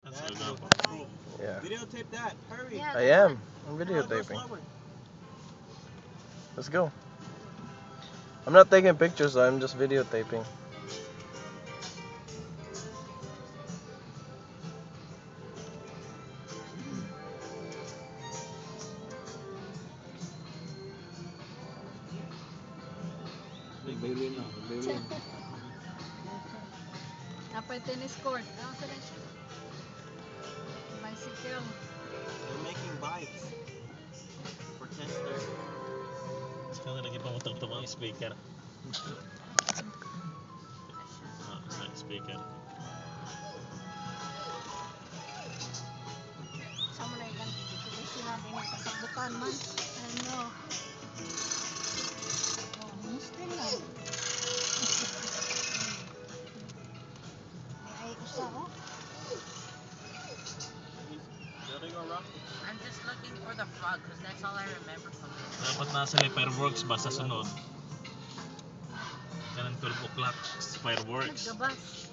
Yeah. Videotape that. Hurry. I am. I'm videotaping. Let's go. I'm not taking pictures though, I'm just videotaping. Apa tennis court? Ano sa siya? Bicycle. They're making bikes for tester. Sekarang lagi pemotong-tong ang speaker. Speaker. Sama na yan. Dito ko sinabi ng kasabukan man. Ano? Oh, Muslim na. Ay, usa oh. I'm just looking for the frog because that's all I remember from it. Dapat nasa fireworks ba sa sunod? Ganang 12 o'clock fireworks. Nagabas.